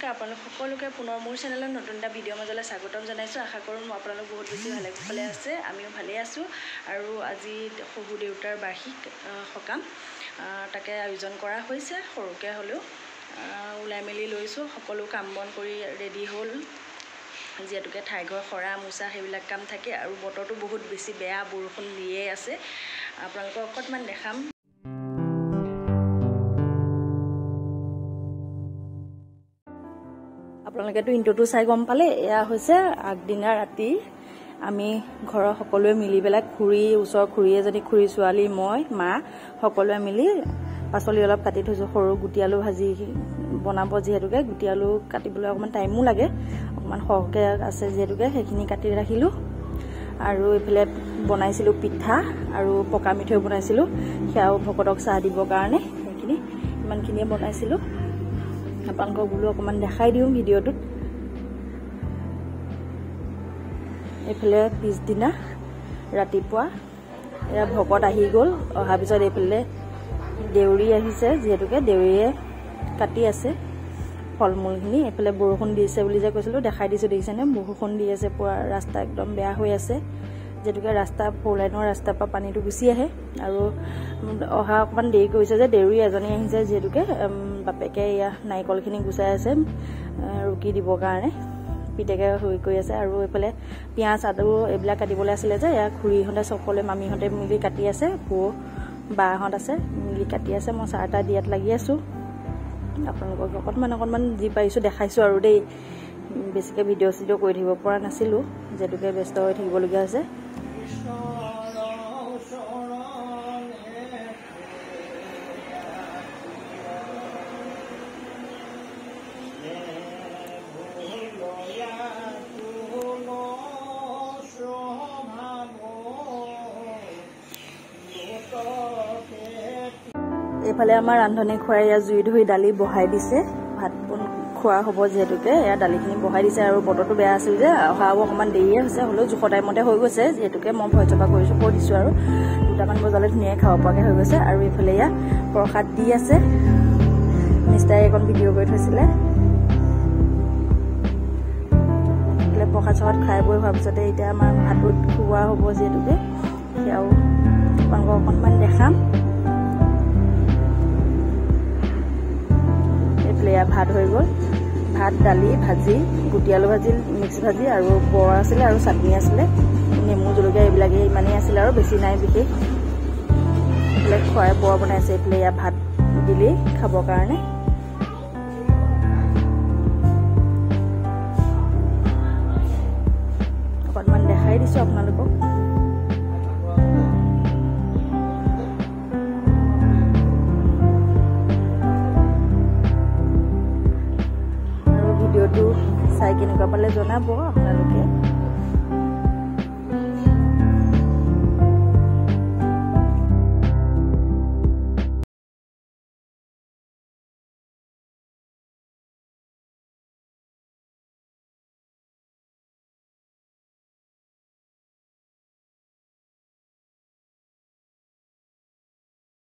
নমস্কাৰ আপোনালোক সকলোকে পুনৰ মোৰ চেনেলত নতুন এটা ভিডিঅ' মাজলৈ স্বাগতম জনাইছোঁ। আশা কৰোঁ আপোনালোক বহুত বেছি ভালে আছে, আমিও ভালেই আছোঁ। আৰু আজি শহু দেউতাৰ বাৰ্ষিক সকাম তাকে আয়োজন কৰা হৈছে। সৰুকৈ হ'লেও ওলাই মেলি লৈছোঁ, সকলো কাম বন কৰি ৰেডি হ'ল। যিহেতুকে ঠাইঘৰ সৰা মোচা সেইবিলাক কাম থাকে আৰু বতৰটো বহুত বেছি বেয়া, বৰষুণ দিয়ে আছে। আপোনালোকক অকণমান দেখাম। আপোনালোকেতো ইণ্ট্ৰ'টো চাই গম পালে, এয়া হৈছে আগদিনা ৰাতি আমি ঘৰৰ সকলোৱে মিলি পেলাই ওচৰৰ খুৰী এজনী, খুৰী ছোৱালী, মই, মা সকলোৱে মিলি পাচলি অলপ কাটি থৈছোঁ। সৰু গুটি আলু ভাজি বনাব, যিহেতুকে গুটি আলু কাটিবলৈ অকণমান টাইমো লাগে, অকণমান সৰহকৈ আছে যিহেতুকে সেইখিনি কাটি ৰাখিলোঁ। আৰু এইফালে বনাইছিলোঁ পিঠা আৰু পকা মিঠৈ বনাইছিলোঁ, সেয়াও ভকতক চাহ দিবৰ কাৰণে। সেইখিনি ইমানখিনিয়ে বনাইছিলোঁ। আপোনালোকক বোলো অকণমান দেখাই দিওঁ ভিডিঅ'টোত। এইফালে পিছদিনা ৰাতিপুৱা এয়া ভকত আহি গ'ল। অহাৰ পিছত এইফালে দেউৰী আহিছে, যিহেতুকে দেউৰীয়ে কাটি আছে ফল মূলখিনি। এইফালে বৰষুণ দিছে বুলি যে কৈছিলোঁ, দেখাই দিছোঁ, দেখিছেনে? বৰষুণ দি আছে, পুৰা ৰাস্তা একদম বেয়া হৈ আছে, যিহেতুকে ৰাস্তা 4 লাইনৰ ৰাস্তাৰ পৰা পানীটো গুচি আহে। আৰু অহা অকণমান দেৰি কৰিছে যে, দেউৰী এজনী আহিছে, যিহেতুকে বাপেকে এয়া নাৰিকলখিনি গুচাই আছে ৰুকি দিবৰ কাৰণে, পিতেকে হৈ কৰি আছে। আৰু এইফালে পিঁয়াজ আলু এইবিলাক কাটিবলৈ আছিলে যে, এয়া খুৰীহঁতে সকলোৱে মামীহঁতে মিলি কাটি আছে, বাহঁত আছে মিলি কাটি আছে। মই চাহ তাহ দিয়াত লাগি আছোঁ। আপোনালোকক অকণমান যি পাৰিছোঁ দেখাইছোঁ আৰু দেই। বেছিকৈ ভিডিঅ' চিডিঅ' কৰি থাকিব পৰা নাছিলোঁ, যিহেতুকে ব্যস্ত হৈ থাকিবলগীয়া হৈছে। এইফালে আমাৰ ৰান্ধনি খুৱাই ইয়াত জুই ধৰি দালি বহাই দিছে, ভাত খোৱা হ'ব যিহেতুকে। এয়া দালিখিনি বহাই দিছে। আৰু বতৰটো বেয়া আছিল যে অহা অকণমান দেৰিয়ে হৈছে, হ'লেও জোখৰ টাইমতে হৈ গৈছে, যিহেতুকে মই ভয় চপা কৰিছোঁ, কৈ দিছোঁ। আৰু 2টামান বজালৈ ধুনীয়াকৈ খাব পৰাকৈ হৈ গৈছে। আৰু এইফালে এয়া প্ৰসাদ দি আছে, মিষ্টাৰে এখন ভিডিঅ' কৰি থৈছিলে। এইফালে প্ৰসাদ চসাদ খাই বৈ হোৱাৰ পিছতে এতিয়া আমাৰ ভাতত খোৱা হ'ব, যিহেতুকে সেয়াও আপোনালোকক অকণমান দেখাম। ভাত হৈ গ'ল, ভাত, দালি, ভাজি, গুটি আলু ভাজি, মিক্স ভাজি, আৰু বৰ আছিলে আৰু চাটনি আছিলে, নেমু জলকীয়া এইবিলাকে ইমানেই আছিলে আৰু বেছি নাই বিশেষ। এইফালে খুৱাই বৰ বনাইছে। এইফালে ইয়াত ভাত দিলেই খাবৰ কাৰণে। অকণমান দেখাই দিছোঁ আপোনালোকক। ভিডিঅ'টো চাই কেনেকুৱা পালে জনাব আপোনালোকে।